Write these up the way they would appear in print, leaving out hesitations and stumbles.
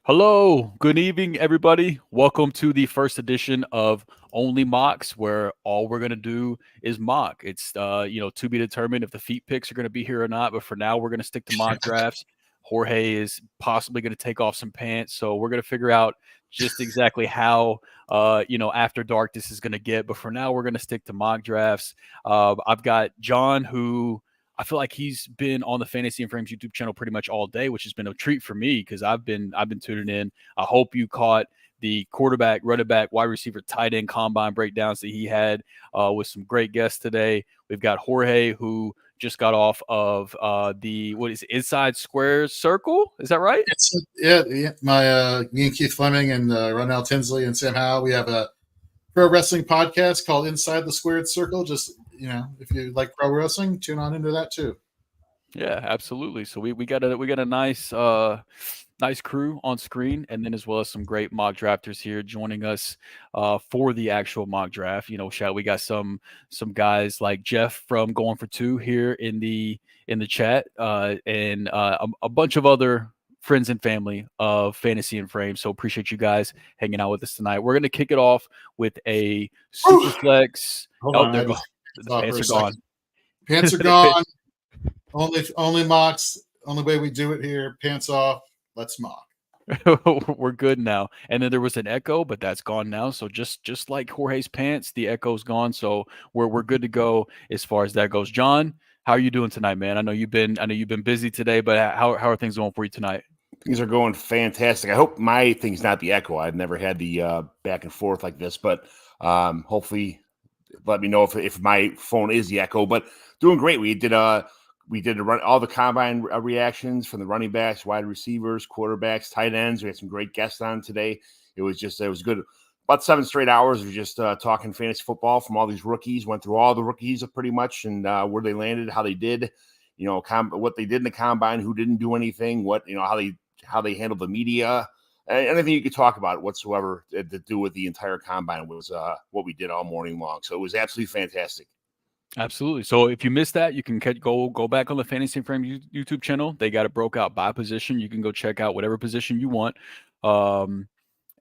Hello, good evening, everybody. Welcome to the first edition of OnlyMOCKS, where all we're gonna do is mock. It's to be determined if the feet picks are gonna be here or not. But for now, we're gonna stick to mock drafts. Jorge is possibly gonna take off some pants, so we're gonna figure out just exactly how after dark this is gonna get. But for now, we're gonna stick to mock drafts. I've got John, who I feel like he's been on the Fantasy and Frames YouTube channel pretty much all day, which has been a treat for me because I've been tuning in. I hope you caught the quarterback, running back, wide receiver, tight end combine breakdowns that he had with some great guests today. We've got Jorge, who just got off of the inside square circle. Is that right? Yeah. Me and Keith Fleming and Ronell Tinsley and Sam Howe, we have a pro wrestling podcast called Inside the Squared Circle. Just if you like pro wrestling, tune on into that too. Yeah, absolutely. So we got a nice crew on screen, and then as well as some great mock drafters here joining us for the actual mock draft. We got some guys like Jeff from Going for Two here in the chat, and a bunch of other friends and family of Fantasy and Frame. So appreciate you guys hanging out with us tonight. We're gonna kick it off with a Superflex. Hold on, there go. The pants are gone. Pants are gone. Only mocks. Only way we do it here. Pants off. Let's mock. We're good now. And then there was an echo, but that's gone now. So just like Jorge's pants, the echo's gone. So we're good to go as far as that goes. John, how are you doing tonight, man? I know you've been busy today, but how are things going for you tonight? Things are going fantastic. I hope my thing's not the echo. I've never had the back and forth like this, but hopefully let me know if my phone is the echo. But doing great. We did run all the combine reactions from the running backs, wide receivers, quarterbacks, tight ends. We had some great guests on today. It was good. About 7 straight hours of just talking fantasy football from all these rookies. Went through all the rookies pretty much and where they landed, how they did, what they did in the combine, who didn't do anything, how they handled the media. Anything you could talk about whatsoever to do with the entire combine was what we did all morning long. So it was absolutely fantastic. Absolutely. So if you missed that, you can go back on the Fantasy and Frame YouTube channel. They got it broke out by position. You can go check out whatever position you want,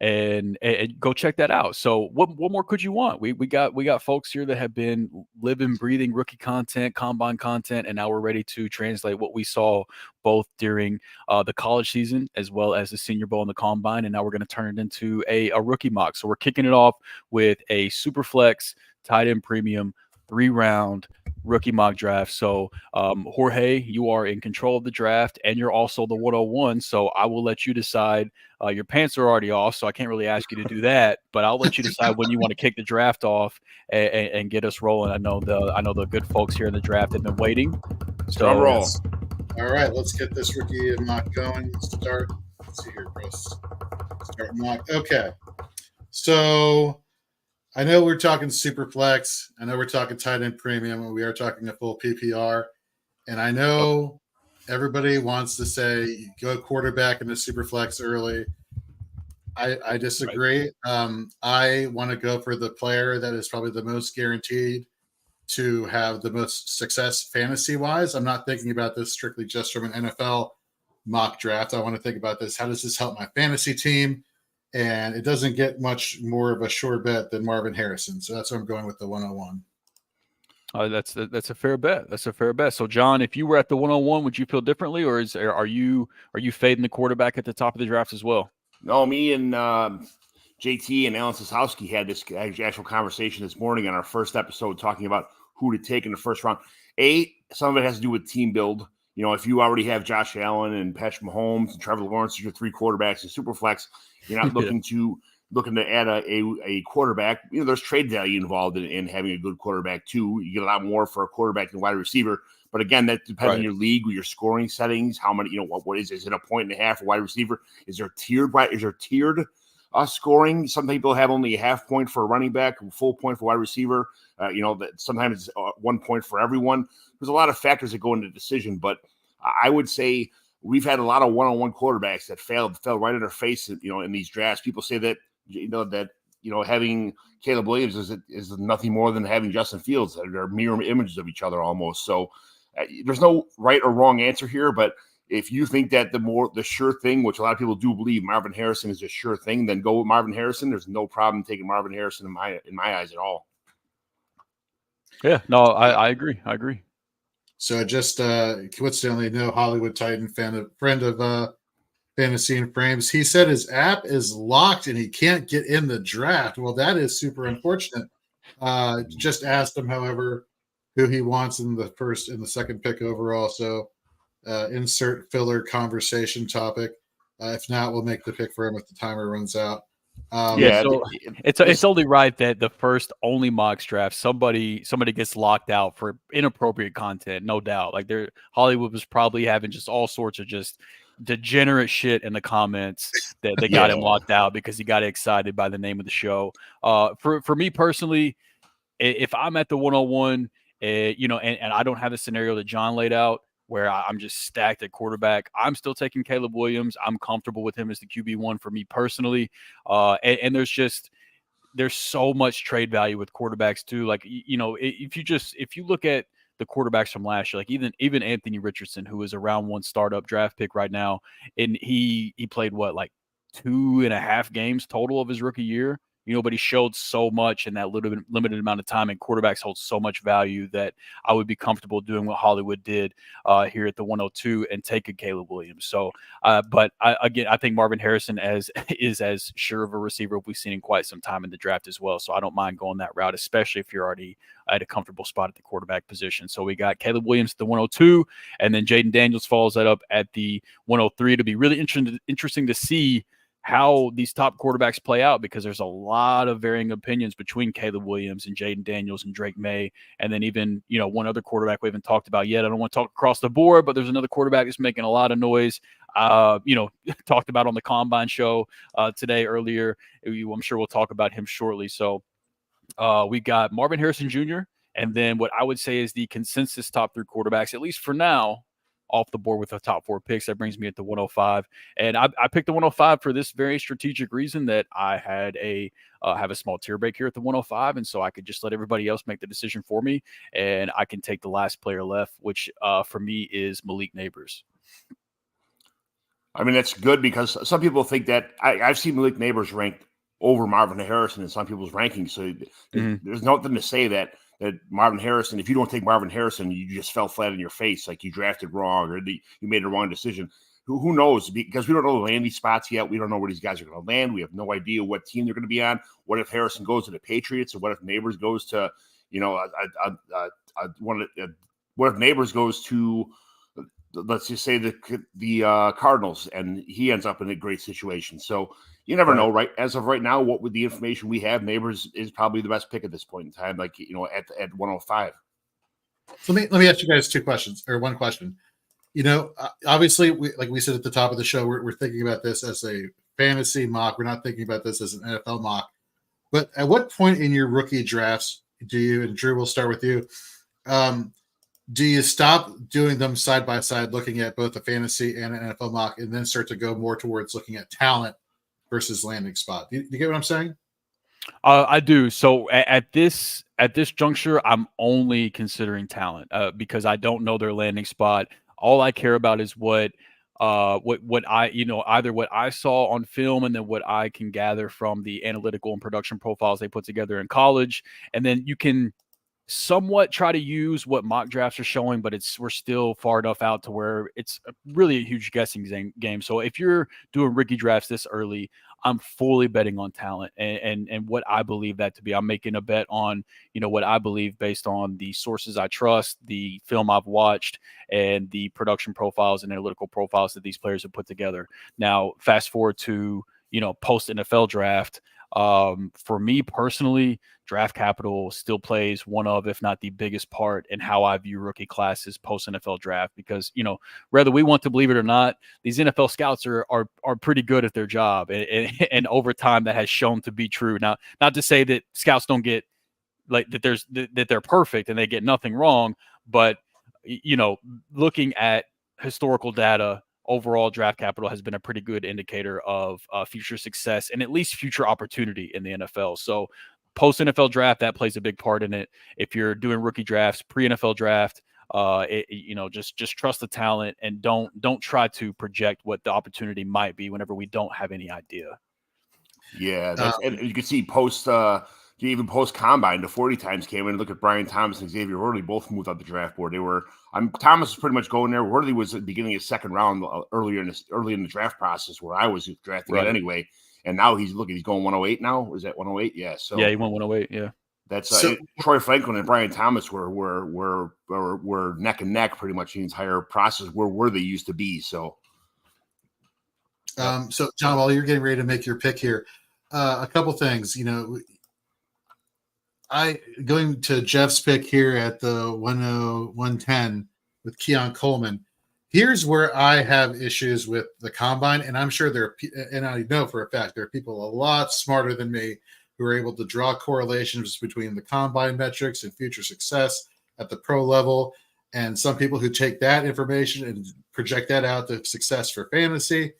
and go check that out. So what more could you want? We got folks here that have been living, breathing rookie content, combine content, and now we're ready to translate what we saw both during the college season as well as the Senior Bowl and the combine. And now we're going to turn it into a rookie mock. So we're kicking it off with a Superflex tight end premium 3-round rookie mock draft. So Jorge, you are in control of the draft and you're also the 101. So I will let you decide. Your pants are already off, so I can't really ask you to do that, but I'll let you decide when you want to kick the draft off and get us rolling. I know the good folks here in the draft have been waiting. So roll. All right, let's get this rookie mock going. Let's see here, Chris. Start mock. Okay. So I know we're talking Superflex. I know we're talking tight end premium, and we are talking a full PPR. And I know everybody wants to say go quarterback in the Superflex early. I disagree. Right. I want to go for the player that is probably the most guaranteed to have the most success fantasy-wise. I'm not thinking about this strictly just from an NFL mock draft. I want to think about this. How does this help my fantasy team? And it doesn't get much more of a sure bet than Marvin Harrison. So that's why I'm going with the 101. That's a fair bet. That's a fair bet. So John, if you were at the 101, would you feel differently, or are you fading the quarterback at the top of the draft as well? No, me and JT and Alan Sosowski had this actual conversation this morning on our first episode talking about who to take in the first round. Some of it has to do with team build. If you already have Josh Allen and Patrick Mahomes and Trevor Lawrence as your 3 quarterbacks in Superflex, you're not looking to add a quarterback. There's trade value involved in having a good quarterback too. You get a lot more for a quarterback than a wide receiver. But again, that depends on your league with your scoring settings. How many, what is it a 1.5 for wide receiver? Is there tiered scoring? Some people have only a half point for a running back, a full point for wide receiver. That sometimes it's 1 point for everyone. There's a lot of factors that go into the decision, but I would say we've had a lot of one-on-one quarterbacks that fell right in our face. In these drafts, people say that having Caleb Williams is nothing more than having Justin Fields. They're mirror images of each other almost. So there's no right or wrong answer here, but if you think that the sure thing, which a lot of people do believe Marvin Harrison is a sure thing, then go with Marvin Harrison. There's no problem taking Marvin Harrison in my eyes at all. Yeah, no, I agree. I agree. So just coincidentally, no Hollywood Titan friend of Fantasy and Frames. He said his app is locked and he can't get in the draft. Well, that is super unfortunate. Just asked him, however, who he wants in the first and the second pick overall. So insert filler conversation topic. If not, we'll make the pick for him if the timer runs out. So it's only right that the first OnlyMOCKS draft, somebody gets locked out for inappropriate content, no doubt. Like Hollywood was probably having just all sorts of just degenerate shit in the comments that they got him locked out because he got excited by the name of the show. For me personally, if I'm at the 101, and I don't have the scenario that John laid out where I'm just stacked at quarterback, I'm still taking Caleb Williams. I'm comfortable with him as the QB1 for me personally. And there's so much trade value with quarterbacks too. Like, if you look at the quarterbacks from last year, like even Anthony Richardson, who is a round 1 startup draft pick right now, and he played like 2.5 games total of his rookie year. But he showed so much in that limited amount of time, and quarterbacks hold so much value that I would be comfortable doing what Hollywood did here at the 102 and taking Caleb Williams. So, but I think Marvin Harrison is as sure of a receiver we've seen in quite some time in the draft as well. So I don't mind going that route, especially if you're already at a comfortable spot at the quarterback position. So we got Caleb Williams at the 102, and then Jaden Daniels follows that up at the 103. It'll be really interesting to see how these top quarterbacks play out, because there's a lot of varying opinions between Caleb Williams and Jaden Daniels and Drake May. And then even, one other quarterback we haven't talked about yet. I don't want to talk across the board, but there's another quarterback that's making a lot of noise. Talked about on the Combine show today earlier. I'm sure we'll talk about him shortly. So we got Marvin Harrison Jr. And then what I would say is the consensus top 3 quarterbacks, at least for now, off the board with the top 4 picks. That brings me at the 105. And I picked the 105 for this very strategic reason that I had have a small tier break here at the 105. And so I could just let everybody else make the decision for me. And I can take the last player left, which for me is Malik Neighbors. I mean, that's good because some people think that I've seen Malik Neighbors ranked over Marvin Harrison in some people's rankings. So there's nothing to say that Marvin Harrison, if you don't take Marvin Harrison, you just fell flat in your face, like you drafted wrong or you made a wrong decision. Who knows? Because we don't know the landing spots yet. We don't know where these guys are going to land. We have no idea what team they're going to be on. What if Harrison goes to the Patriots, or what if Neighbors goes to, what if Neighbors goes to, let's just say the Cardinals, and he ends up in a great situation. So you never know, right? As of right now, what with the information we have, Neighbors is probably the best pick at this point in time. Like, at 105. So let me ask you guys one question. Obviously, we said at the top of the show, we're thinking about this as a fantasy mock. We're not thinking about this as an NFL mock. But at what point in your rookie drafts do you, and Drew, we'll start with you, do you stop doing them side by side, looking at both a fantasy and an NFL mock, and then start to go more towards looking at talent versus landing spot? Do you get what I'm saying? I do. So at this juncture, I'm only considering talent because I don't know their landing spot. All I care about is what I, either what I saw on film and then what I can gather from the analytical and production profiles they put together in college. And then you can somewhat try to use what mock drafts are showing, but we're still far enough out to where it's really a huge guessing game. So if you're doing rookie drafts this early, I'm fully betting on talent and what I believe that to be. I'm making a bet on, what I believe based on the sources I trust, the film I've watched, and the production profiles and analytical profiles that these players have put together. Now, fast forward to, post NFL draft. For me personally, draft capital still plays one of, if not the biggest part in how I view rookie classes post NFL draft, because, whether we want to believe it or not, these NFL scouts are pretty good at their job. And over time that has shown to be true. Now, not to say that scouts don't get that they're perfect and they get nothing wrong, but, looking at historical data, overall draft capital has been a pretty good indicator of future success and at least future opportunity in the NFL. So post NFL draft, that plays a big part in it. If you're doing rookie drafts, pre NFL draft, Just trust the talent and don't try to project what the opportunity might be whenever we don't have any idea. Yeah, that's and you can see even post combine, the 40 times came in and look at Brian Thomas and Xavier Worley both moved up the draft board. They were Thomas was pretty much going there. Worley was at the beginning of the second round early in the draft process where I was drafting it anyway. And now he's going 108 now. Is that 108? Yeah. So yeah, he went 108. Yeah. That's Troy Franklin and Brian Thomas were neck and neck pretty much the entire process where they used to be. So so John, while you're getting ready to make your pick here, a couple things, going to Jeff's pick here at the 110 with Keon Coleman. Here's where I have issues with the combine, and I'm sure and I know for a fact there are people a lot smarter than me who are able to draw correlations between the combine metrics and future success at the pro level, and some people who take that information and project that out to success for fantasy.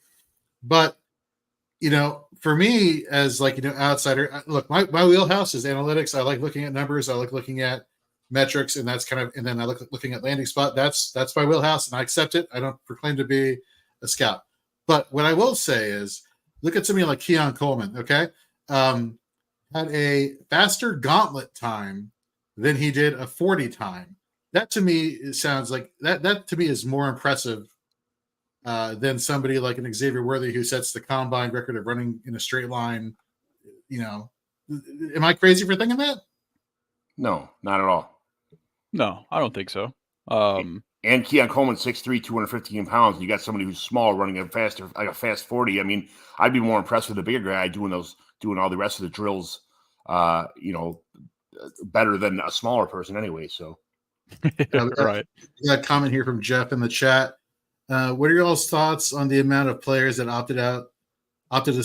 But for me as outsider, look, my wheelhouse is analytics. I like looking at numbers. I like looking at metrics, and that's and then I looking at landing spot. That's my wheelhouse, and I accept it. I don't proclaim to be a scout. But what I will say is, look at somebody like Keon Coleman. Okay, had a faster gauntlet time than he did a 40 time. That to me sounds like that to me is more impressive than somebody like an Xavier Worthy who sets the combine record of running in a straight line. Am I crazy for thinking that? No, not at all. No, I don't think so. And Keon Coleman, 6'3", 215 pounds. You got somebody who's small running a fast 40. I mean, I'd be more impressed with the bigger guy doing all the rest of the drills, better than a smaller person anyway. So, right. We got a comment here from Jeff in the chat. What are y'all's thoughts on the amount of players that opted to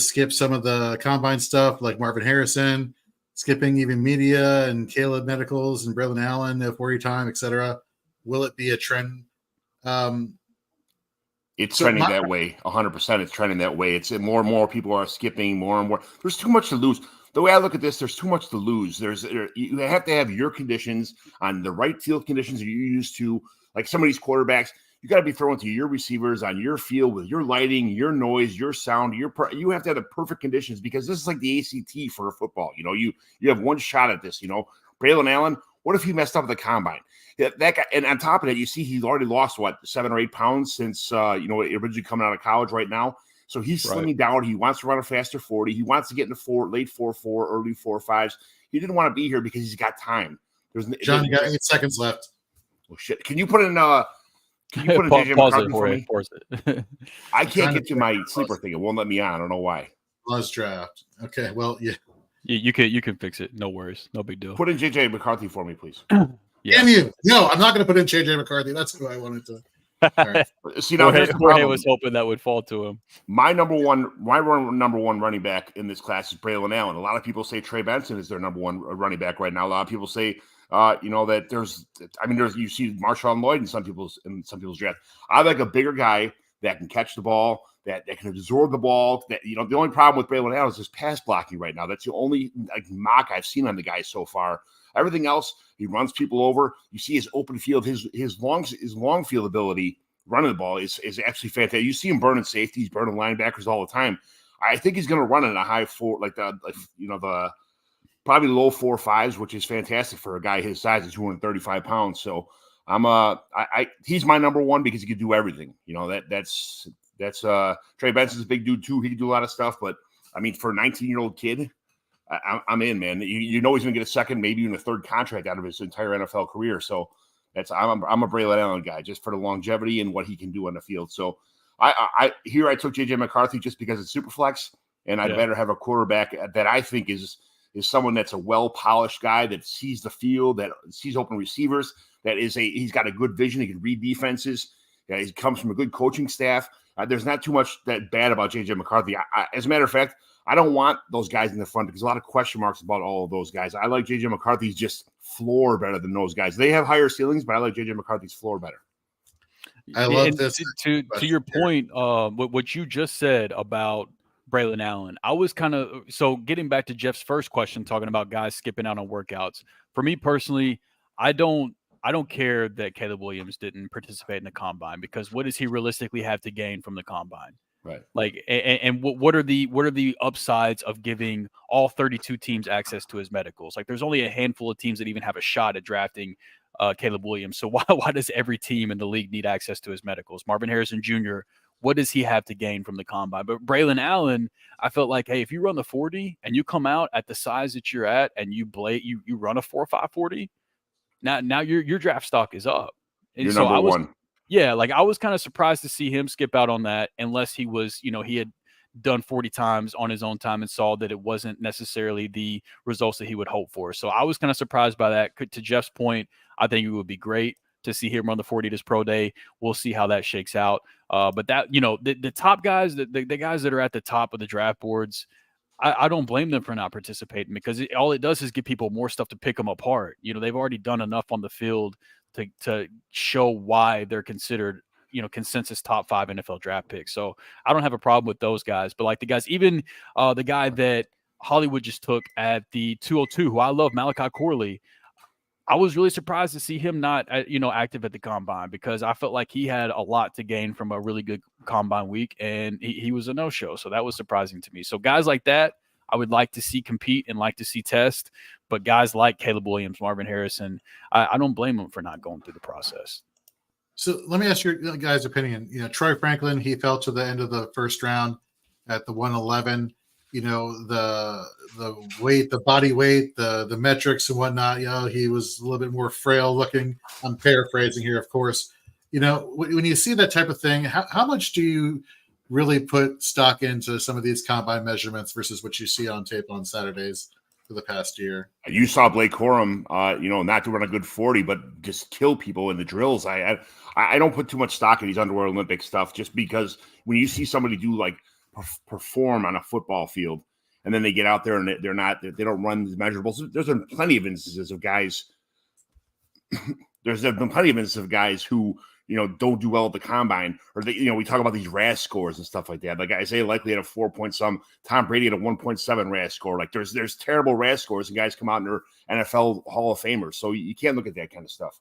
skip some of the combine stuff, like Marvin Harrison, skipping even media and Caleb Medicals and Braylon Allen, 40 time, etc.? Will it be a trend? It's trending that way. 100%. It's trending that way. It's more and more people are skipping more and more. There's too much to lose. The way I look at this, there's too much to lose. You have to have your conditions on the right field conditions that you're used to. Like some of these quarterbacks, you got to be throwing to your receivers on your field with your lighting, your noise, your sound. You have to have the perfect conditions because this is like the ACT for football. You have one shot at this. Braylon Allen, what if he messed up at the combine? That guy, and on top of that, you see he's already lost 7 or 8 pounds since originally coming out of college right now. So he's slimming down. He wants to run a faster 40. He wants to get into late 4.4, early 4.5s. He didn't want to be here because he's got time. John, you got 8 seconds left. Oh shit! Can you put in JJ McCarthy for me? Pause it. I can't get to my sleeper thing. It won't let me on. I don't know why. Pause draft. Okay. Well, yeah. You can fix it. No worries. No big deal. Put in JJ McCarthy for me, please. Yeah. Damn you! No, I'm not going to put in JJ McCarthy. That's who I wanted to. All right. See, now Jorge was hoping that would fall to him. My number one running back in this class is Braylon Allen. A lot of people say Trey Benson is their number one running back right now. A lot of people say, that you see Marshawn Lloyd in some people's draft. I like a bigger guy that can catch the ball, that can absorb the ball. That the only problem with Braylon Allen is his pass blocking right now. That's the only mock I've seen on the guy so far. Everything else, he runs people over. You see his open field, his long field ability running the ball is absolutely fantastic. You see him burning safeties, burning linebackers all the time. I think he's going to run in a high 4, the probably low 4.5s, which is fantastic for a guy his size at 235 pounds. So he's my number one because he can do everything. That's Trey Benson's a big dude too. He can do a lot of stuff, but I mean, for a 19-year-old kid, I'm in, man. He's going to get a second, maybe even a third contract out of his entire NFL career. So I'm a Braylon Allen guy just for the longevity and what he can do on the field. So I took JJ McCarthy just because it's Superflex, and I'd better have a quarterback that I think is someone that's a well-polished guy that sees the field, that sees open receivers, he's got a good vision. He can read defenses. He comes from a good coaching staff. There's not too much that bad about JJ McCarthy. As a matter of fact, I don't want those guys in the front because a lot of question marks about all of those guys. I like JJ McCarthy's just floor better than those guys. They have higher ceilings, but I like JJ McCarthy's floor better. I love this. To your point, what you just said about Braylon Allen, I was getting back to Jeff's first question, talking about guys skipping out on workouts. For me personally, I don't I don't care that Caleb Williams didn't participate in the combine, because what does he realistically have to gain from the combine? Right. Like, and what are the upsides of giving all 32 teams access to his medicals? Like, there's only a handful of teams that even have a shot at drafting Caleb Williams. So why does every team in the league need access to his medicals? Marvin Harrison Jr., what does he have to gain from the combine? But Braylon Allen, I felt like, hey, if you run the 40 and you come out at the size that you're at and you run a 4.5 40, now your draft stock is up. And You're so number one. yeah, like I was kind of surprised to see him skip out on that, unless he was, he had done 40 times on his own time and saw that it wasn't necessarily the results that he would hope for. So I was kind of surprised by that. To Jeff's point, I think it would be great to see him run the 40 this pro day. We'll see how that shakes out. But that, the top guys, the guys that are at the top of the draft boards, I don't blame them for not participating, because all it does is give people more stuff to pick them apart. They've already done enough on the field to show why they're considered, consensus top 5 NFL draft picks. So I don't have a problem with those guys. But like the guys, even the guy that Hollywood just took at the 202, who I love, Malachi Corley, I was really surprised to see him not, active at the combine, because I felt like he had a lot to gain from a really good combine week, and he was a no-show. So that was surprising to me. So guys like that, I would like to see compete and like to see test. But guys like Caleb Williams, Marvin Harrison, I don't blame them for not going through the process. So let me ask your guys' opinion. Troy Franklin, he fell to the end of the first round at the 111. The weight, the body weight, the metrics and whatnot, he was a little bit more frail looking. I'm paraphrasing here, of course. When you see that type of thing, how much do you really put stock into some of these combine measurements versus what you see on tape on Saturdays for the past year? You saw Blake Corum, not to run a good 40, but just kill people in the drills. I don't put too much stock in these underwear Olympic stuff, just because when you see somebody do like perform on a football field, and then they get out there and they don't run the measurables. There's been plenty of instances of guys. There's been plenty of instances of guys who don't do well at the combine, or we talk about these RAS scores and stuff like that. Like Isaiah Likely had a 4 point some, Tom Brady had a 1.7 RAS score. Like there's terrible RAS scores, and guys come out and are NFL Hall of Famers. So you can't look at that kind of stuff.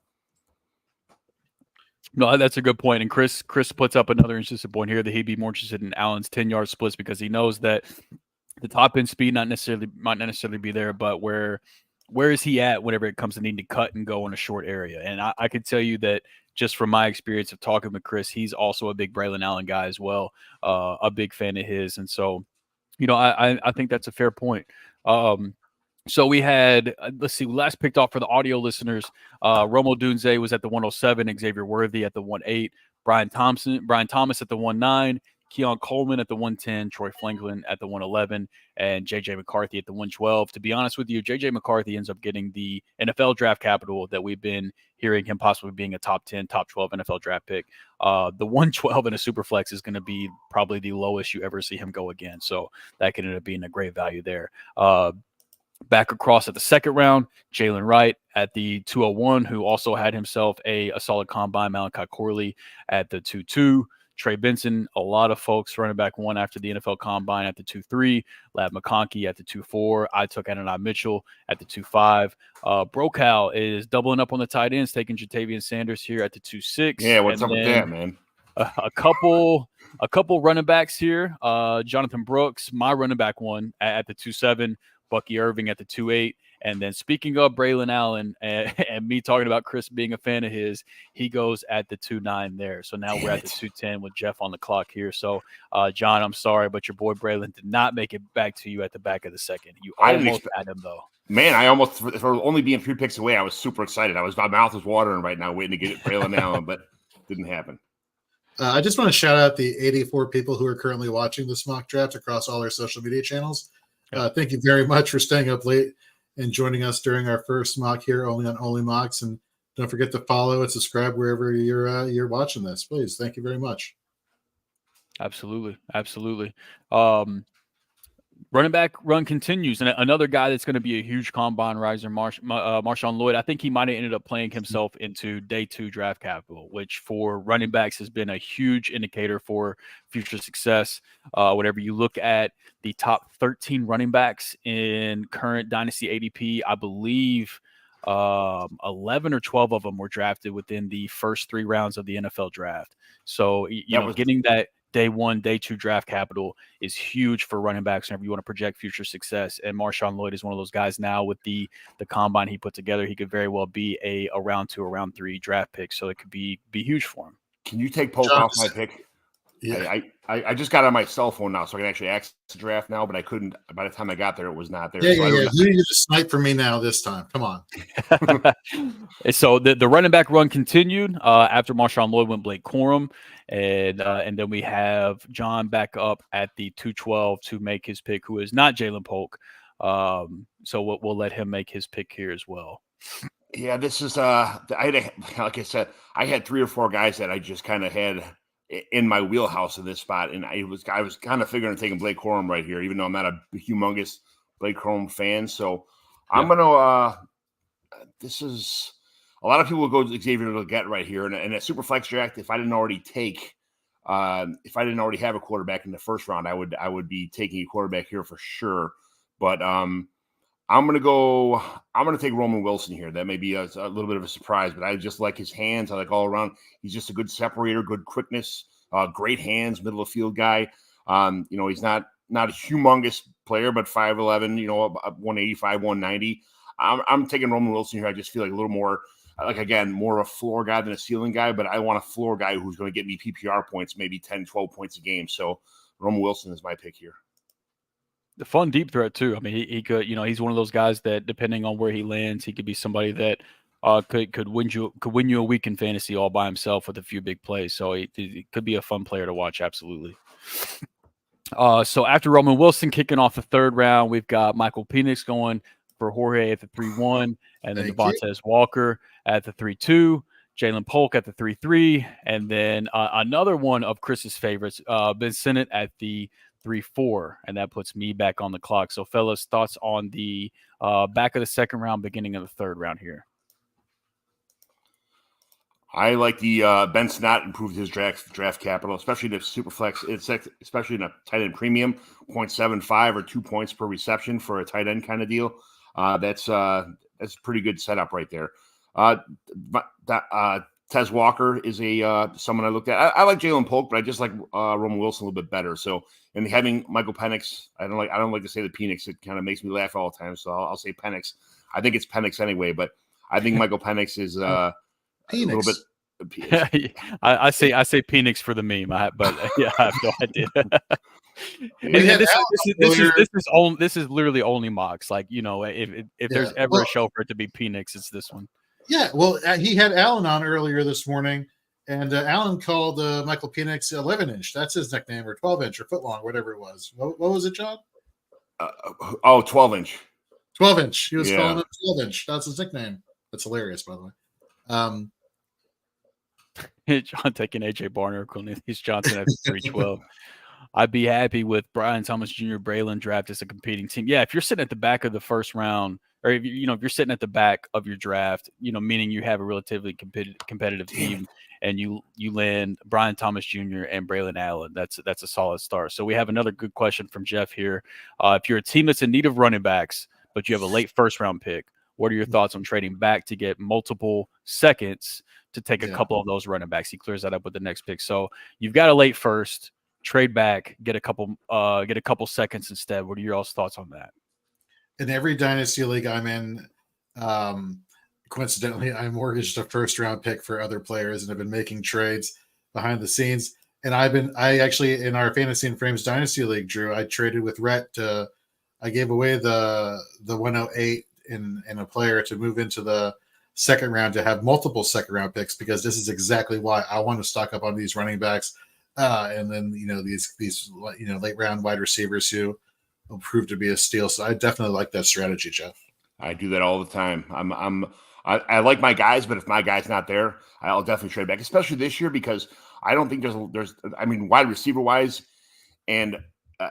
No, that's a good point. And Chris puts up another interesting point here, that he'd be more interested in Allen's 10-yard splits, because he knows that the top end speed might not necessarily be there, but where is he at whenever it comes to needing to cut and go in a short area? And I could tell you that just from my experience of talking with Chris, he's also a big Braylon Allen guy as well, a big fan of his. And so, I think that's a fair point. So we had, let's see, last picked off for the audio listeners, Romo Dunze was at the 107, Xavier Worthy at the 18, Brian Thomas at the 19, Keon Coleman at the 110, Troy Franklin at the 111, and J.J. McCarthy at the 112. To be honest with you, J.J. McCarthy ends up getting the NFL draft capital that we've been hearing him possibly being a top 10, top 12 NFL draft pick. The 112 in a Superflex is going to be probably the lowest you ever see him go again. So that could end up being a great value there. Back across at the second round, Jalen Wright at the 201, who also had himself a solid combine. Malachi Corley at the 2-2. Trey Benson, a lot of folks running back one after the NFL combine at the 2-3. Ladd McConkey at the 2-4. I took Adonai Mitchell at the 2-5. Brocal is doubling up on the tight ends, taking Jatavian Sanders here at the 2-6. Yeah, what's up with that, man? A couple running backs here. Jonathan Brooks, my running back one at the 2-7. Bucky Irving at the 2-8. And then speaking of Braylon Allen and me talking about Chris being a fan of his, he goes at the 2-9 there. So now we're at the 2-10 with Jeff on the clock here. So, John, I'm sorry, but your boy Braylon did not make it back to you at the back of the second. You almost had him, though. Man, I almost, for only being 3 picks away, I was super excited. My mouth was watering right now waiting to get Braylon Allen, but didn't happen. I just want to shout out the 84 people who are currently watching this mock draft across all our social media channels. Thank you very much for staying up late and joining us during our first mock here only on OnlyMOCKS. And don't forget to follow and subscribe wherever you're watching this. Please. Thank you very much. Absolutely. Running back run continues. And another guy that's going to be a huge combine riser, Marshawn Lloyd. I think he might have ended up playing himself into day 2 draft capital, which for running backs has been a huge indicator for future success. Whenever you look at the top 13 running backs in current Dynasty ADP, I believe 11 or 12 of them were drafted within the first 3 rounds of the NFL draft. So, getting that day 1, day 2 draft capital is huge for running backs whenever you want to project future success. And Marshawn Lloyd is one of those guys now with the combine he put together. He could very well be a round 2 or round 3 draft pick. So it could be huge for him. Can you take Polk off my pick? Yeah. I just got on my cell phone now, so I can actually access the draft now, but I couldn't. By the time I got there, it was not there. Yeah. You need to snipe for me now this time. Come on. So the running back run continued after Marshawn Lloyd went Blake Corum, and then we have John back up at the 212 to make his pick, who is not Jalen Polk. So we'll let him make his pick here as well. Yeah, this is like I said, I had 3 or 4 guys that I just kind of had in my wheelhouse in this spot, and I was kind of figuring on taking Blake Corum right here, even though I'm not a humongous Blake Corum fan. So I'm gonna this is a lot of people will go Xavier Legette right here, and a super flex draft. If I didn't already have a quarterback in the first round, I would be taking a quarterback here for sure. But I'm gonna take Roman Wilson here. That may be a little bit of a surprise, but I just like his hands. I like all around. He's just a good separator, good quickness, great hands, middle of field guy. He's not a humongous player, but 5'11", 185, 190. I'm taking Roman Wilson here. I just feel like a little more, more of a floor guy than a ceiling guy, but I want a floor guy who's going to get me PPR points, maybe 10, 12 points a game. So Roman Wilson is my pick here. The fun deep threat too. I mean, he could, he's one of those guys that depending on where he lands, he could be somebody that could win you a week in fantasy all by himself with a few big plays. So he could be a fun player to watch. Absolutely. So after Roman Wilson kicking off the 3rd round, we've got Michael Penix going for Jorge at the 3-1, and then Devontae Walker at the 3-2, Jalen Polk at the 3-3, and then another one of Chris's favorites, Ben Sinnott at the 3-4, and that puts me back on the clock. So, fellas, thoughts on the back of the 2nd round, beginning of the 3rd round here? I like the Ben Sinnott improved his draft capital, especially the Superflex, especially in a tight end premium, 0.75 or 2 points per reception for a tight end kind of deal. That's a pretty good setup right there. Tez Walker is someone I looked at. I like Jalen Polk, but I just like Roman Wilson a little bit better. So, and having Michael Penix, I don't like to say the Penix. It kind of makes me laugh all the time. So I'll say Penix. I think it's Penix anyway, but I think Michael Penix is a little bit. I say Penix for the meme, but I have no idea. This is literally only mocks. Like, if there's ever a show for it to be Penix, it's this one. Yeah, well, he had Alan on earlier this morning, and Alan called Michael Penix 11-inch. That's his nickname, or 12-inch, or foot long, whatever it was. What was it, John? 12-inch. 12-inch. He was calling him 12-inch. That's his nickname. That's hilarious, by the way. John taking AJ Barner, Cornelius Johnson at 312. I'd be happy with Brian Thomas Jr. Braylon draft as a competing team. Yeah, if you're sitting at the back of the 1st round, or if you're sitting at the back of your draft, meaning you have a relatively competitive team, and you land Brian Thomas Jr. and Braylon Allen, that's a solid start. So we have another good question from Jeff here. If you're a team that's in need of running backs, but you have a late 1st round pick, what are your thoughts on trading back to get multiple seconds to take a couple of those running backs? He clears that up with the next pick. So you've got a late 1st, trade back, get a couple seconds instead. What are your all's thoughts on that? In every dynasty league I'm in, coincidentally, I mortgaged a 1st round pick for other players and have been making trades behind the scenes. And I actually, in our Fantasy and Frames Dynasty League, Drew, I traded with Rhett. I gave away the 108 in a player to move into the 2nd round to have multiple 2nd round picks, because this is exactly why I want to stock up on these running backs. And then, these late round wide receivers who will prove to be a steal. So I definitely like that strategy, Jeff. I do that all the time. I like my guys, but if my guy's not there, I'll definitely trade back, especially this year, because I don't think there's wide receiver wise. And,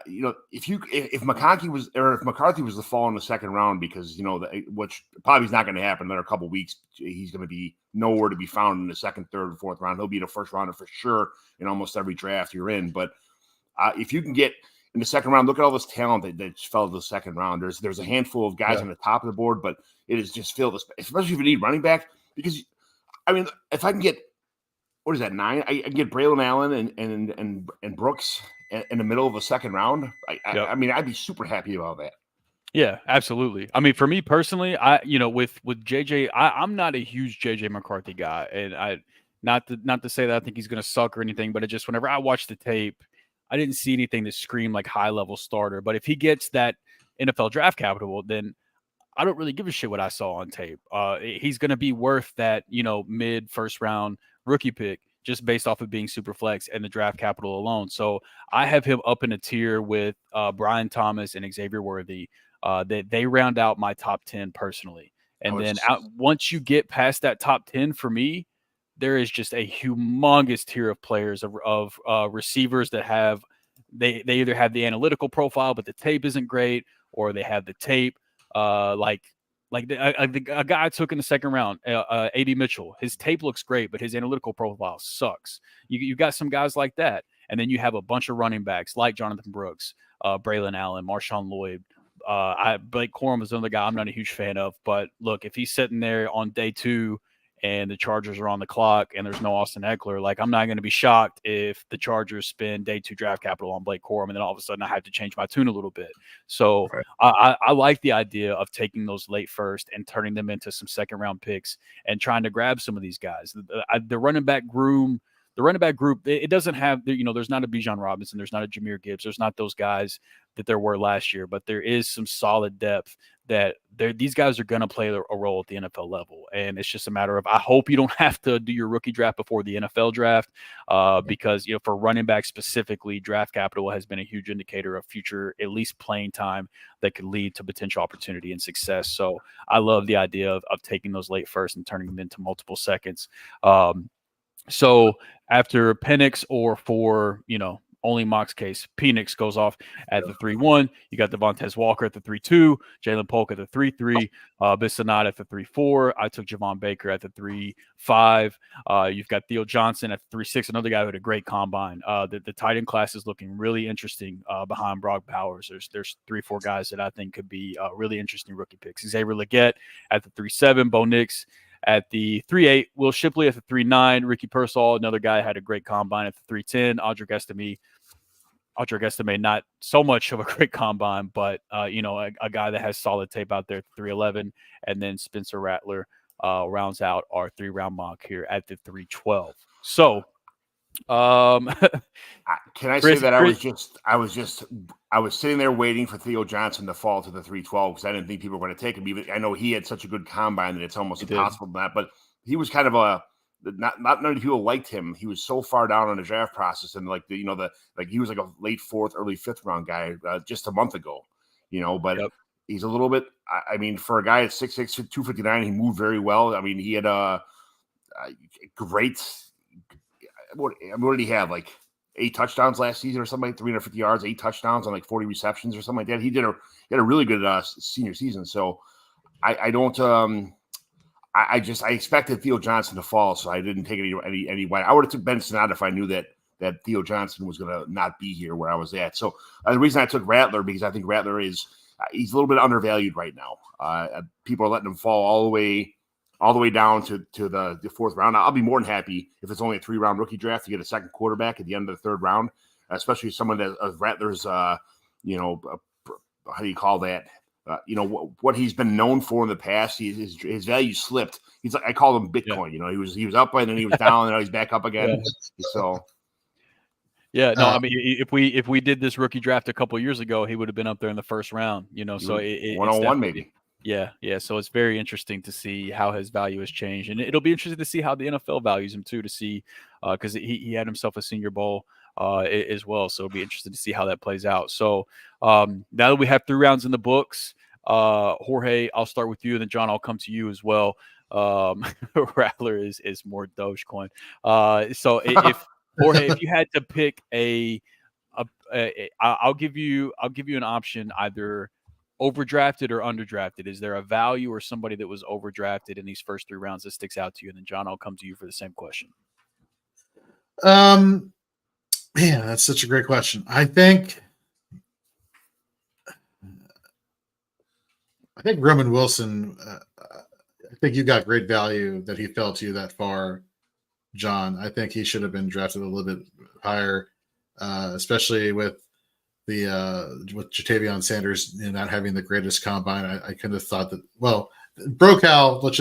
if McCarthy was to fall in the 2nd round, because, which probably is not going to happen another couple of weeks, he's going to be nowhere to be found in the 2nd, 3rd, and 4th round. He'll be the 1st rounder for sure in almost every draft you're in. But if you can get, in the second round. Look at all this talent that fell to the second round. There's a handful of guys on the top of the board, but it is just filled, especially if you need running back. Because, I mean, if I can get, what is that, 9? I can get Braylon Allen and Brooks in the middle of a second round. I mean, I'd be super happy about that. Yeah, absolutely. I mean, for me personally, with JJ, I'm not a huge JJ McCarthy guy, and not to say that I think he's going to suck or anything, but it just whenever I watch the tape, I didn't see anything that screamed like high level starter. But if he gets that NFL draft capital, then I don't really give a shit what I saw on tape. He's going to be worth that, mid first round rookie pick just based off of being super flex and the draft capital alone. So I have him up in a tier with Brian Thomas and Xavier Worthy. They round out my top 10 personally. And then once you get past that top 10 for me, there is just a humongous tier of players of receivers that have they either have the analytical profile, but the tape isn't great, or they have the tape like a guy I took in the second round, A.D. Mitchell. His tape looks great, but his analytical profile sucks. You got some guys like that, and then you have a bunch of running backs like Jonathan Brooks, Braylon Allen, Marshawn Lloyd. Blake Corum is another guy I'm not a huge fan of. But look, if he's sitting there on day 2 and the Chargers are on the clock and there's no Austin Eckler, like I'm not going to be shocked if the Chargers spend day 2 draft capital on Blake Corum and then all of a sudden I have to change my tune a little bit. So I like the idea of taking those late first and turning them into some second round picks and trying to grab some of these guys. The running back group, it doesn't have, there's not a Bijan Robinson, there's not a Jahmyr Gibbs, there's not those guys that there were last year, but there is some solid depth that these guys are going to play a role at the NFL level. And it's just a matter of, I hope you don't have to do your rookie draft before the NFL draft because, for running back specifically, draft capital has been a huge indicator of future, at least playing time that could lead to potential opportunity and success. So I love the idea of taking those late first and turning them into multiple seconds. So after Penix or for, OnlyMOCKS case, Penix goes off at the 3-1. You got Devontae Walker at the 3-2, Jalen Polk at the 3-3, Bissonette at the 3-4. I took Javon Baker at the 3-5. You've got Theo Johnson at the 3-6, another guy who had a great combine. The tight end class is looking really interesting behind Brock Bowers. There's 3-4 guys that I think could be really interesting rookie picks. Xavier Legette at the 3-7, Bo Nix at the 3-8, Will Shipley at the 3-9, Ricky Pearsall, another guy had a great combine at the 3-10, Audric Estime, not so much of a great combine, but a guy that has solid tape out there at the 3-11, and then Spencer Rattler rounds out our 3-round mock here at the 3-12. So, can I say that I was sitting there waiting for Theo Johnson to fall to the 3-12 because I didn't think people were going to take him. I know he had such a good combine that it's almost impossible to that, but he was kind of not many people liked him. He was so far down on the draft process, and he was like a late 4th, early 5th round guy just a month ago, but he's a little bit. I mean, for a guy at 6'6", 259, he moved very well. I mean, he had a great. What did he have? Like 8 touchdowns last season or something, like 350 yards, 8 touchdowns on like 40 receptions or something like that. He had a really good senior season. So I expected Theo Johnson to fall, so I didn't take any wide. I would have took Ben Sinnott if I knew that Theo Johnson was going to not be here where I was at. So the reason I took Rattler, because I think Rattler he's a little bit undervalued right now. People are letting him fall all the way down to the 4th round. I'll be more than happy if it's only a 3-round rookie draft to get a second quarterback at the end of the 3rd round, especially someone that Rattler's, how do you call that? What he's been known for in the past, his value slipped. He's like, I call him Bitcoin. Yeah. He was up and then he was down and now he's back up again. So. Yeah, no, I mean, if we did this rookie draft a couple of years ago, he would have been up there in the 1st round. So 101 maybe. Yeah. So it's very interesting to see how his value has changed, and it'll be interesting to see how the NFL values him too. To see because he had himself a Senior Bowl as well, so it'll be interesting to see how that plays out. So now that we have 3 rounds in the books, Jorge, I'll start with you, and then John, I'll come to you as well. Rattler is more Dogecoin. So if Jorge, if you had to pick I'll give you an option, either overdrafted or underdrafted. Is there a value or somebody that was overdrafted in these first 3 rounds that sticks out to you? And then John, I'll come to you for the same question. Man, that's such a great question. I think I think Roman Wilson. I think you got great value that he fell to you that far, John. I think he should have been drafted a little bit higher, especially with with Jatavion Sanders not having the greatest combine. I kind of thought that. Well, Brocal, let's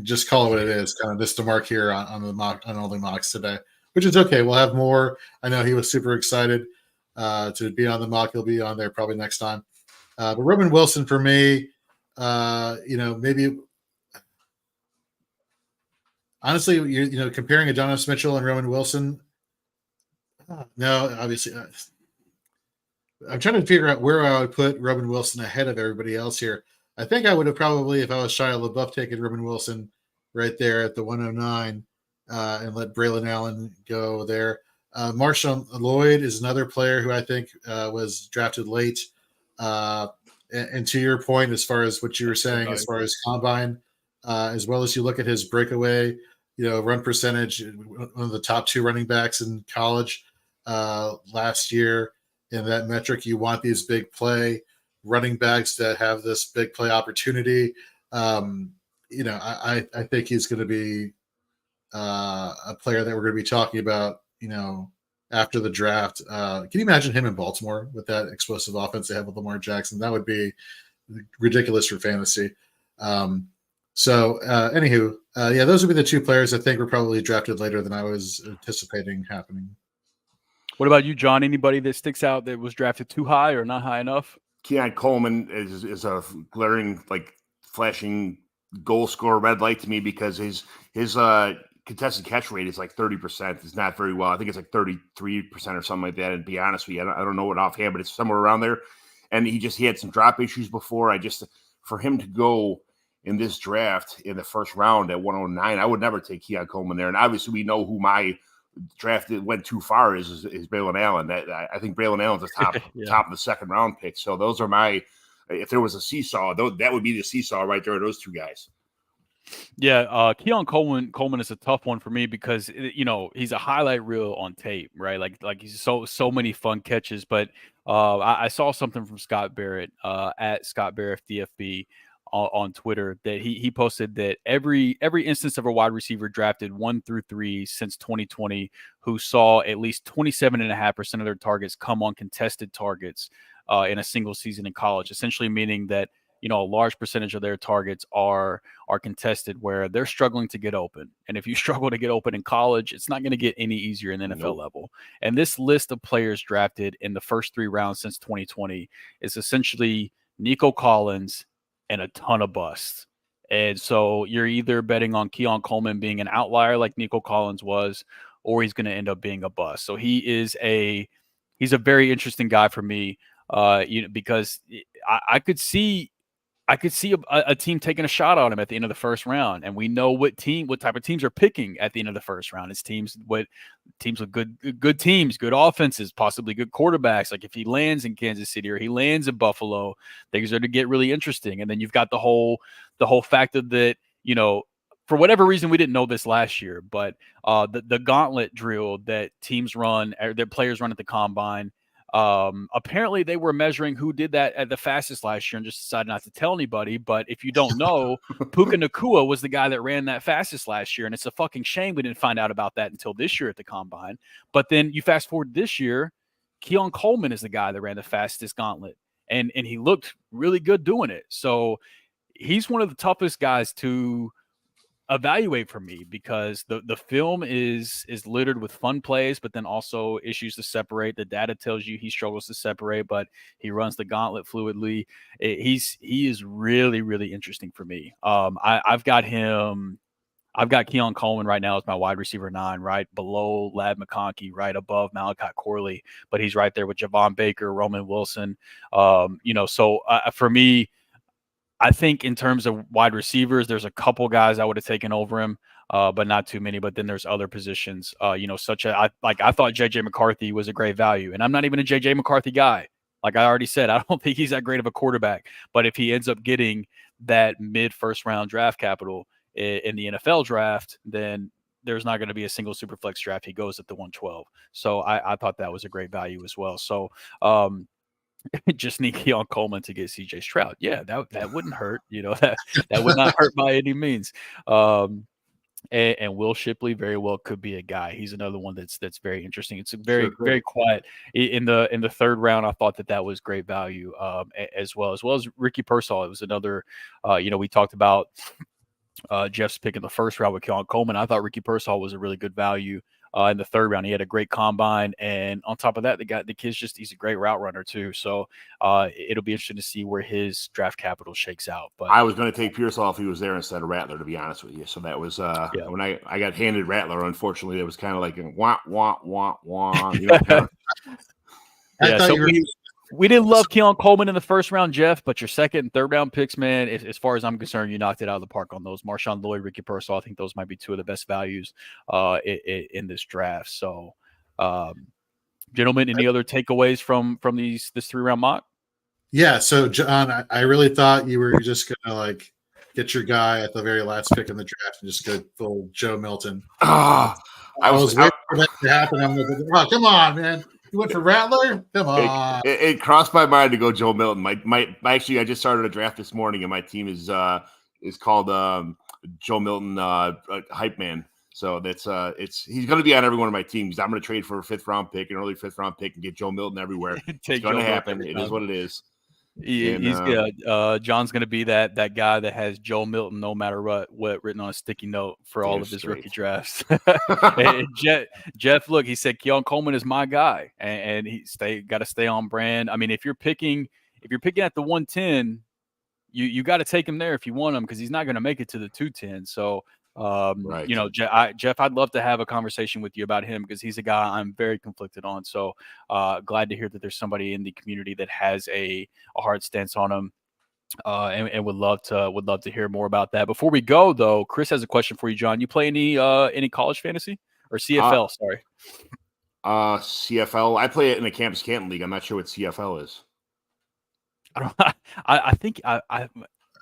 just call it what it is. Kind of missed the mark here on the mock on OnlyMOCKS today, which is okay. We'll have more. I know he was super excited to be on the mock. He'll be on there probably next time. But Roman Wilson for me, maybe honestly, comparing Adonis Mitchell and Roman Wilson. No, obviously, I'm trying to figure out where I would put Roman Wilson ahead of everybody else here. I think I would have probably, if I was Shia LaBeouf, taken Roman Wilson right there at the 109 and let Braylon Allen go there. Marshawn Lloyd is another player who I think was drafted late. And to your point, as far as what you were saying, as far as combine, as well as you look at his breakaway, run percentage, one of the top 2 running backs in college last year. In that metric, you want these big play running backs that have this big play opportunity. I think he's going to be a player that we're going to be talking about, after the draft. Can you imagine him in Baltimore with that explosive offense they have with Lamar Jackson? That would be ridiculous for fantasy. Anywho, those would be the 2 players I think were probably drafted later than I was anticipating happening. What about you, John? Anybody that sticks out that was drafted too high or not high enough? Keon Coleman is a glaring, flashing goal scorer red light to me because his contested catch rate is 30%. It's not very well. I think it's 33% or something like that. And to be honest with you, I don't know it offhand, but it's somewhere around there. And he had some drop issues before. For him to go in this draft in the first round at 109, I would never take Keon Coleman there. And obviously we know who my draft that went too far is Braylon Allen. I think Braylon Allen's the top of the second round pick. So those are my, if there was a seesaw, that would be the seesaw right there. Those 2 guys. Yeah, Keon Coleman is a tough one for me because he's a highlight reel on tape, right? Like he's so many fun catches. But I saw something from Scott Barrett at Scott Barrett DFB on Twitter that he posted that every instance of a wide receiver drafted 1 through 3 since 2020 who saw at least 27.5% of their targets come on contested targets in a single season in college, essentially meaning that a large percentage of their targets are contested where they're struggling to get open. And if you struggle to get open in college, it's not going to get any easier in the NFL level. And this list of players drafted in the first 3 rounds since 2020 is essentially Nico Collins and a ton of busts. And so you're either betting on Keon Coleman being an outlier like Nico Collins was, or he's going to end up being a bust. So he's a very interesting guy for me, because I could see a team taking a shot on him at the end of the first round, and we know what type of teams are picking at the end of the first round. It's teams with good teams, good offenses, possibly good quarterbacks. Like if he lands in Kansas City or he lands in Buffalo, things are to get really interesting. And then you've got the whole fact that for whatever reason we didn't know this last year, but the gauntlet drill that teams run, or that players run at the combine. Apparently they were measuring who did that at the fastest last year and just decided not to tell anybody. But if you don't know, Puka Nacua was the guy that ran that fastest last year. And it's a fucking shame we didn't find out about that until this year at the combine. But then you fast forward this year, Keon Coleman is the guy that ran the fastest gauntlet. And he looked really good doing it. So he's one of the toughest guys to evaluate for me because the film is littered with fun plays, but then also issues to separate. The data tells you he struggles to separate, but he runs the gauntlet fluidly. He is really, really interesting for me. I've got Keon Coleman right now as my wide receiver 9, right below Ladd McConkey, right above Malachi Corley, but he's right there with Javon Baker, Roman Wilson. So for me, I think in terms of wide receivers, there's a couple guys I would have taken over him, but not too many. But then there's other positions, I thought J.J. McCarthy was a great value, and I'm not even a J.J. McCarthy guy. Like I already said, I don't think he's that great of a quarterback. But if he ends up getting that mid-first round draft capital in the NFL draft, then there's not going to be a single Superflex draft. He goes at the 112. So I thought that was a great value as well. So, just need Keon Coleman to get CJ Stroud. Yeah, that wouldn't hurt. That would not hurt by any means. And Will Shipley very well could be a guy. He's another one that's very interesting. It's a very Sure. very quiet in the third round. I thought that was great value as well as Ricky Pearsall. It was another. We talked about Jeff's pick in the first round with Keon Coleman. I thought Ricky Pearsall was a really good value in the third round. He had a great combine, and on top of that, the kid's he's a great route runner too. So it'll be interesting to see where his draft capital shakes out. But I was going to take Pearsall if he was there instead of Rattler, to be honest with you. So that was when I got handed Rattler. Unfortunately, it was kind of like a wah wah wah wah. I thought you were. We didn't love Keon Coleman in the first round, Jeff, but your second and third round picks, man, as far as I'm concerned, you knocked it out of the park on those. Marshawn Lloyd, Ricky Pearsall, I think those might be two of the best values in this draft. So, gentlemen, any other takeaways from this 3-round mock? Yeah, so John, I really thought you were just gonna get your guy at the very last pick in the draft and just go full Joe Milton. I was waiting for that to happen. I'm like, oh, come on, man. You went for Rattler? Come on. It crossed my mind to go Joe Milton. Actually, I just started a draft this morning, and my team is called Joe Milton Hype Man. So that's he's going to be on every one of my teams. I'm going to trade for a 5th round pick, an early 5th round pick, and get Joe Milton everywhere. It's going to happen. It is what it is. John's going to be that guy that has Joe Milton no matter what written on a sticky note for all of his rookie drafts. And Jeff, look, he said Keon Coleman is my guy, and he got to stay on brand. I mean, if you're picking at the 110, you got to take him there if you want him, because he's not going to make it to the 210. So. Right. Jeff, I'd love to have a conversation with you about him, because he's a guy I'm very conflicted on. So glad to hear that there's somebody in the community that has a hard stance on him, and would love to hear more about that. Before we go, though, Chris has a question for you, John. You play any college fantasy or CFL? Sorry. CFL. I play it in a Campus Canton league. I'm not sure what CFL is. I think I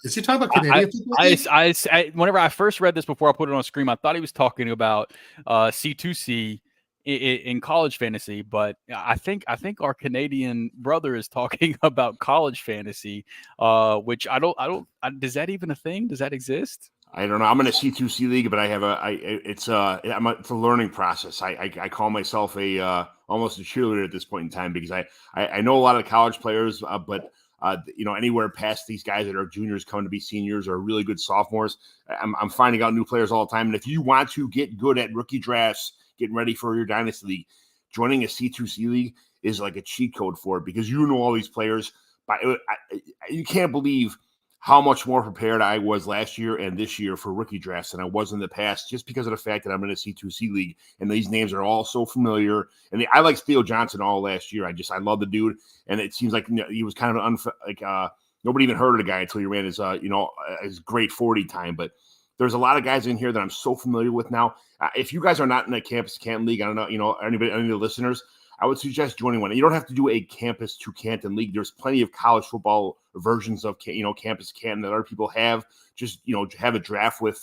Is he talking about Canadian football? Whenever I first read this before I put it on screen, I thought he was talking about C2C in college fantasy, but I think our Canadian brother is talking about college fantasy, which I don't. Is that even a thing? Does that exist? I don't know. I'm in a C2C league, but I have it's a learning process. I call myself almost a cheerleader at this point in time, because I know a lot of the college players, but anywhere past these guys that are juniors coming to be seniors or really good sophomores, I'm finding out new players all the time. And if you want to get good at rookie drafts, getting ready for your Dynasty league, joining a C2C league is like a cheat code for it, because you know all these players. But you can't believe how much more prepared I was last year and this year for rookie drafts than I was in the past, just because of the fact that I'm in a C2C league and these names are all so familiar. And I like Theo Johnson all last year. I love the dude. And it seems like he was kind of nobody even heard of the guy until he ran his great 40 time. But there's a lot of guys in here that I'm so familiar with now. If you guys are not in a Campus Canton league, I don't know, any of the listeners, I would suggest joining one. You don't have to do a Campus to Canton league. There's plenty of college football versions of Campus Canton that other people have. Just have a draft with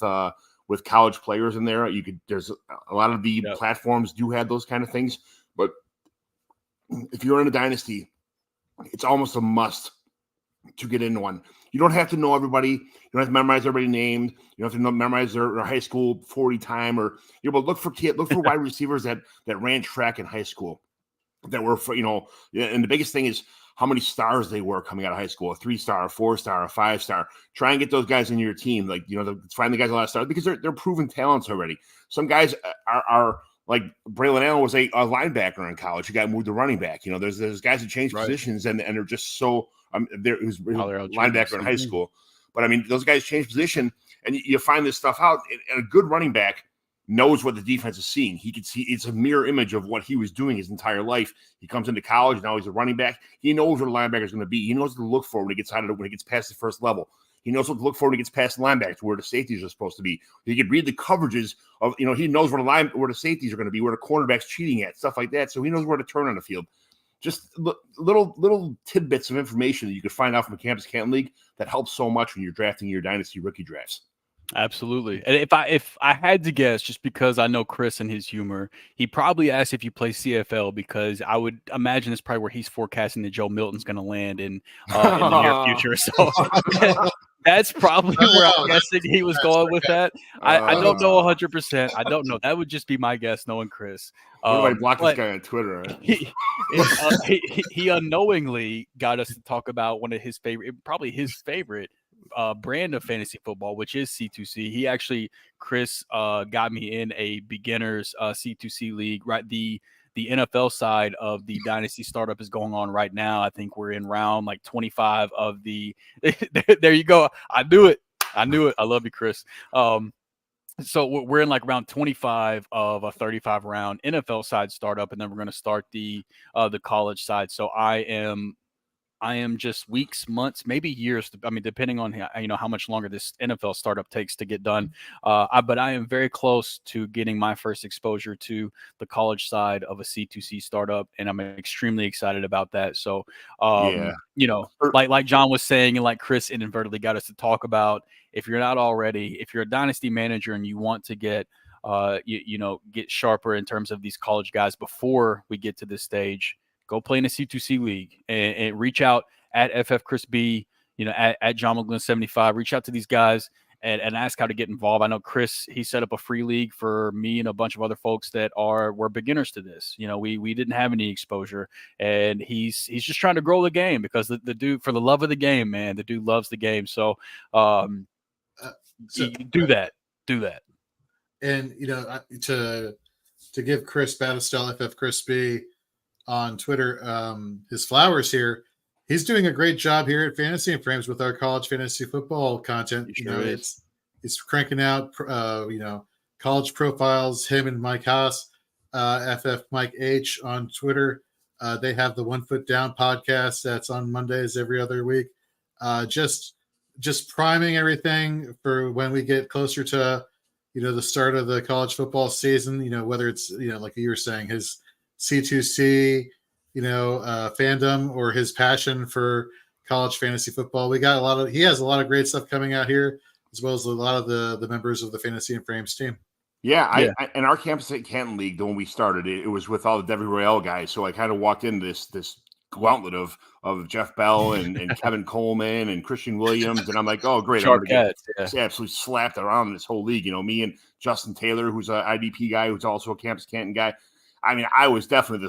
college players in there. There's a lot of the platforms do have those kind of things. But if you're in a dynasty, it's almost a must to get into one. You don't have to know everybody. You don't have to memorize everybody's name. You don't have to memorize their high school 40 time, but look for wide receivers that ran track in high school. That were and the biggest thing is how many stars they were coming out of high school: a 3-star, a 4-star, a 5-star. Try and get those guys in your team. Find the guys a lot of stars, because they're proven talents already. Some guys are like Braylon Allen was a linebacker in college. He got moved to running back. There's guys who change positions and they're just so there was linebacker in high school. But I mean, those guys change position, and you find this stuff out. And a good running back knows what the defense is seeing. He can see it's a mirror image of what he was doing his entire life. He comes into college, now he's a running back. He knows where the linebacker is going to be. He knows what to look for when he gets past the first level. He knows what to look for when he gets past the linebackers, where the safeties are supposed to be. He can read the coverages of, he knows where the safeties are going to be, where the cornerback's cheating at, stuff like that. So he knows where to turn on the field. Just little tidbits of information that you could find out from a Campus Canton league that helps so much when you're drafting your Dynasty rookie drafts. Absolutely. And if I had to guess, just because I know Chris and his humor, he probably asked if you play CFL, because I would imagine it's probably where he's forecasting that Joe Milton's going to land in the near future. So that's probably where I'm guessing he was going with that. I don't know 100%. I don't know. That would just be my guess, knowing Chris. What do I block this guy on Twitter? He unknowingly got us to talk about one of his favorite, probably his favorite brand of fantasy football, which is C2C. He actually, Chris, got me in a beginners C2C league. Right, the NFL side of the Dynasty startup is going on right now. I think we're in round like 25 of the. There you go. I knew it. I love you, Chris. So we're in like round 25 of a 35 round NFL side startup, and then we're going to start the college side. So I am just weeks, months, maybe years. I mean, depending on how much longer this NFL startup takes to get done. But I am very close to getting my first exposure to the college side of a C2C startup, and I'm extremely excited about that. So, like John was saying, and like Chris inadvertently got us to talk about, if you're not already, if you're a Dynasty manager and you want to get get sharper in terms of these college guys before we get to this stage, go play in a C2C league and reach out at FF Chris B, at John McGlynn 75. Reach out to these guys and ask how to get involved. I know Chris, he set up a free league for me and a bunch of other folks that were beginners to this. We didn't have any exposure, and he's just trying to grow the game, because the dude, for the love of the game, man, the dude loves the game. So, do that. And to give Chris Battistel, FF Chris B, on Twitter, his flowers here. He's doing a great job here at Fantasy and Frames with our college fantasy football content. It's cranking out, college profiles. Him and Mike Haas, FF Mike H on Twitter. They have the 1 Foot Down podcast that's on Mondays every other week. Just priming everything for when we get closer to, the start of the college football season. Whether it's like you were saying, his C2C, fandom, or his passion for college fantasy football. He has a lot of great stuff coming out here, as well as a lot of the members of the Fantasy and Frames team. Yeah. In our campus at Canton League, when we started, it was with all the Debbie Royale guys. So I kind of walked into this gauntlet of Jeff Bell and Kevin Coleman and Christian Williams, and I'm like, oh great, I'm gonna get absolutely slapped around in this whole league. Me and Justin Taylor, who's an IDP guy, who's also a Campus Canton guy. I mean, I was definitely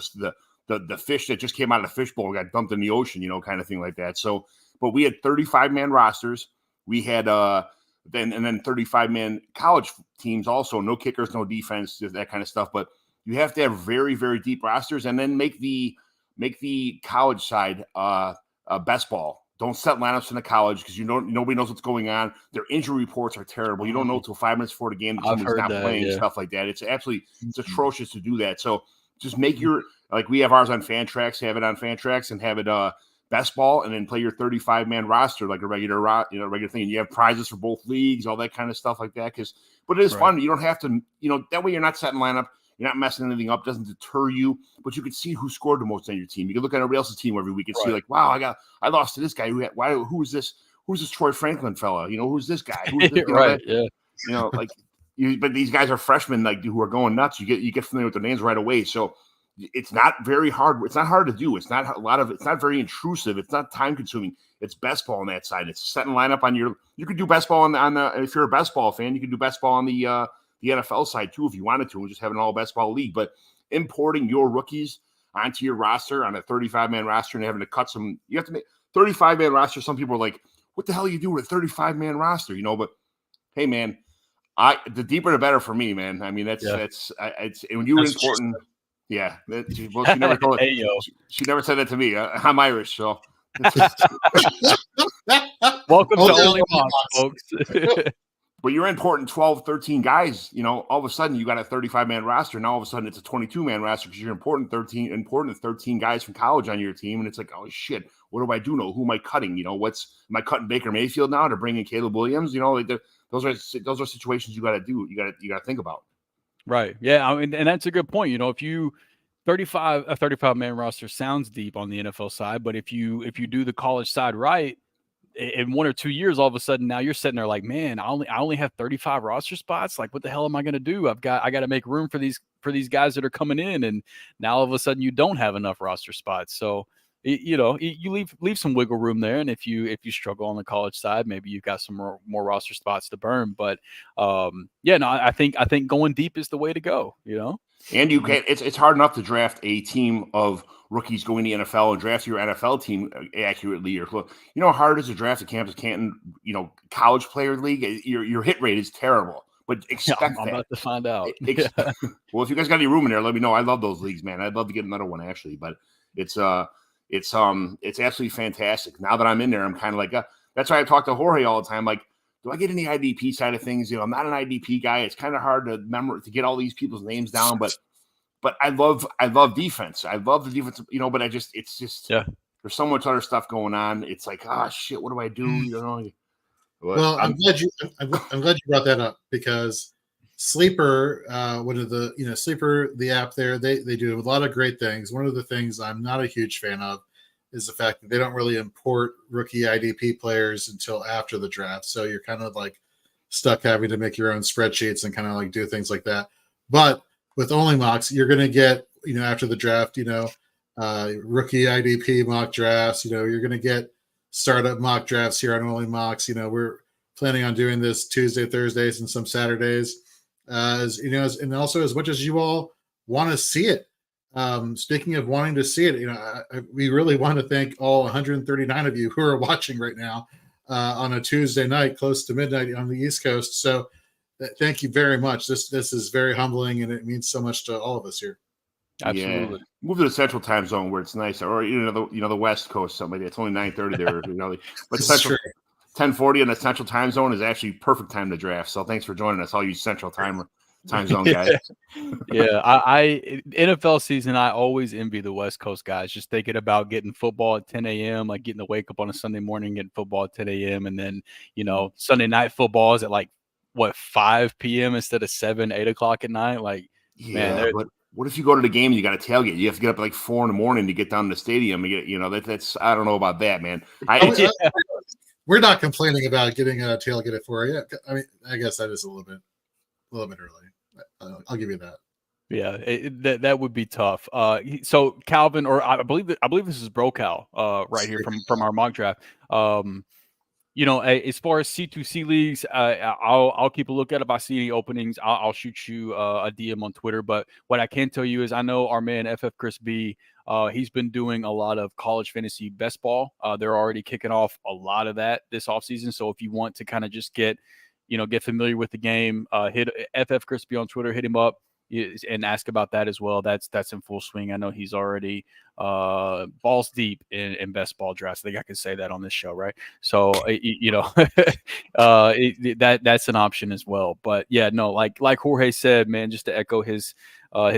the fish that just came out of the fishbowl, got dumped in the ocean, kind of thing like that. So, but we had 35-man rosters. We had then 35-man college teams also, no kickers, no defense, that kind of stuff. But you have to have very, very deep rosters, and then make the college side best ball. Don't set lineups in the college, because nobody knows what's going on. Their injury reports are terrible. You don't know until 5 minutes before the game that somebody's not playing, stuff like that. It's atrocious to do that. So just make we have ours on Fantrax, have it on Fantrax, and have it best ball, and then play your 35-man roster like a regular thing. And you have prizes for both leagues, all that kind of stuff like that. But it is fun. You don't have to, that way you're not setting lineup. You're not messing anything up. Doesn't deter you, but you can see who scored the most on your team. You can look at everybody else's team every week and see, like, wow, I lost to this guy. Who's this? Who's this Troy Franklin fella? Who's this guy? Who's this, right? But these guys are freshmen, who are going nuts. You get familiar with their names right away. So it's not very hard. It's not hard to do. It's not it's not very intrusive. It's not time consuming. It's best ball on that side. It's setting lineup on you could do best ball on the if you're a best ball fan, you can do best ball on the NFL side too, if you wanted to, and just have an all best ball league. But importing your rookies onto your roster on a 35-man roster and having to cut some, you have to make 35-man roster. Some people are like, what the hell are you doing with a 35-man roster? But hey, man, the deeper the better for me, man. I mean, it's when you're important. Yeah. She never told it. She never said that to me. I'm Irish, so. Welcome to OnlyMOCKS, folks. But you're important 12, 13 guys, all of a sudden you got a 35-man roster. Now all of a sudden it's a 22-man roster because you're important 13 guys from college on your team. And it's like, oh shit, what do I do now? Who am I cutting? Am I cutting Baker Mayfield now to bring in Caleb Williams? Those are situations you got to do. You got to think about. Right. Yeah. I mean, and that's a good point. If you 35-man roster sounds deep on the NFL side, but if you do the college side right, in 1 or 2 years, all of a sudden now you're sitting there like, man, I only have 35 roster spots. Like, what the hell am I going to do? I got to make room for these guys that are coming in, and now all of a sudden you don't have enough roster spots. So you leave some wiggle room there, and if you struggle on the college side, maybe you've got some more roster spots to burn. But I think going deep is the way to go. And you can it's hard enough to draft a team of rookies going to the NFL and draft your NFL team accurately or close. You know how hard it is to draft a Campus Canton, college player league? Your hit rate is terrible. But expect that. I'm about to find out. Well, if you guys got any room in there, let me know. I love those leagues, man. I'd love to get another one actually, but it's absolutely fantastic. Now that I'm in there, I'm kind of like that's why I talk to Jorge all the time. Like, do I get any IDP side of things? I'm not an IDP guy. It's kind of hard to get all these people's names down, but I love defense. I love the defense, but it's just there's so much other stuff going on. It's like, shit, what do I do? Well, I'm glad you brought that up, because Sleeper, one of the Sleeper, the app there, they do a lot of great things. One of the things I'm not a huge fan of is the fact that they don't really import rookie IDP players until after the draft. So you're kind of like stuck having to make your own spreadsheets and kind of like do things like that. But with OnlyMOCKS, you're going to get, after the draft, rookie IDP mock drafts. You're going to get startup mock drafts here on OnlyMOCKS. We're planning on doing this Tuesday, Thursdays, and some Saturdays. And also as much as you all want to see it. Speaking of wanting to see it, we really want to thank all 139 of you who are watching right now on a Tuesday night, close to midnight on the East Coast. So thank you very much. This is very humbling, and it means so much to all of us here. Absolutely. Yeah. Move to the Central Time Zone where it's nice, or the West Coast, something like that. It's only 9:30 there, but Central 10:40 in the Central Time Zone is actually perfect time to draft. So thanks for joining us, all you Central Time Zone guys. I NFL season, I always envy the West Coast guys. Just thinking about getting football at 10 a.m., like getting to wake up on a Sunday morning, getting football at 10 a.m., and then Sunday night football is at 5 p.m. instead of 7, 8 o'clock at night. Like, man, but what if you go to the game and you got a tailgate? You have to get up at 4 a.m. to get down to the stadium and get, that's I don't know about that, man. We're not complaining about getting a tailgate at 4 a.m. I mean, I guess that is a little bit early. I'll give you that. Yeah, that would be tough. So Calvin, or I believe this is BroCal, right here from our mock draft. As far as C2C leagues, I'll keep a look at it. If I see any openings, I'll shoot you a DM on Twitter. But what I can tell you is I know our man FF Chris B, he's been doing a lot of college fantasy best ball. They're already kicking off a lot of that this offseason. So if you want to kind of just get familiar with the game, hit FF Chris B on Twitter, hit him up and ask about that as well. That's in full swing. I know he's already balls deep in best ball drafts. I think I can say that on this show, right? So that's an option as well. But yeah, no, like Jorge said, man, just to echo his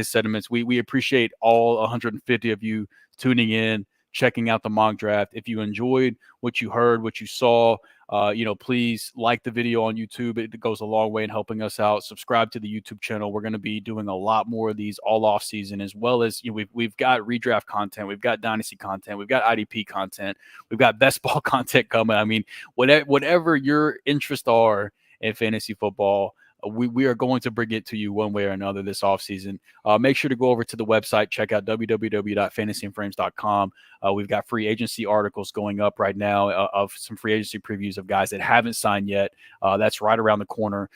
sentiments, we appreciate all 150 of you tuning in, checking out the mock draft. If you enjoyed what you heard, what you saw, please like the video on YouTube. It goes a long way in helping us out. Subscribe to the YouTube channel. We're going to be doing a lot more of these all off season, as well as we've got redraft content, we've got Dynasty content, we've got IDP content, we've got best ball content coming. I mean, whatever your interests are in fantasy football, we are going to bring it to you one way or another this offseason. Make sure to go over to the website, check out www.fantasyandframes.com. We've got free agency articles going up right now of some free agency previews of guys that haven't signed yet. That's right around the corner.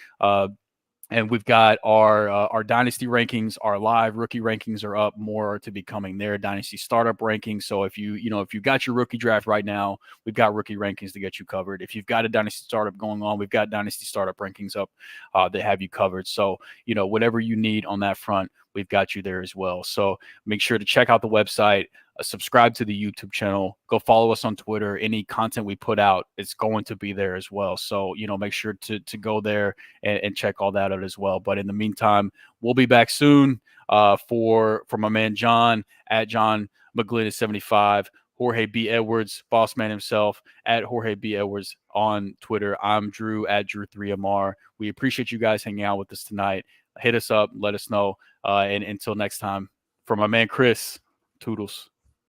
And we've got our Dynasty rankings, our live rookie rankings are up, more to be coming there. Dynasty startup rankings. So if you got your rookie draft right now, we've got rookie rankings to get you covered. If you've got a Dynasty startup going on, we've got Dynasty startup rankings up that have you covered. So, whatever you need on that front, we've got you there as well. So make sure to check out the website. Subscribe to the YouTube channel, go follow us on Twitter. Any content we put out, it's going to be there as well. So, make sure to go there and check all that out as well. But in the meantime, we'll be back soon for my man John at John McGlynn 75, Jorge B. Edwards, boss man himself, at Jorge B. Edwards on Twitter. I'm Drew at Drew3MR. We appreciate you guys hanging out with us tonight. Hit us up, let us know. And until next time, for my man Chris, toodles.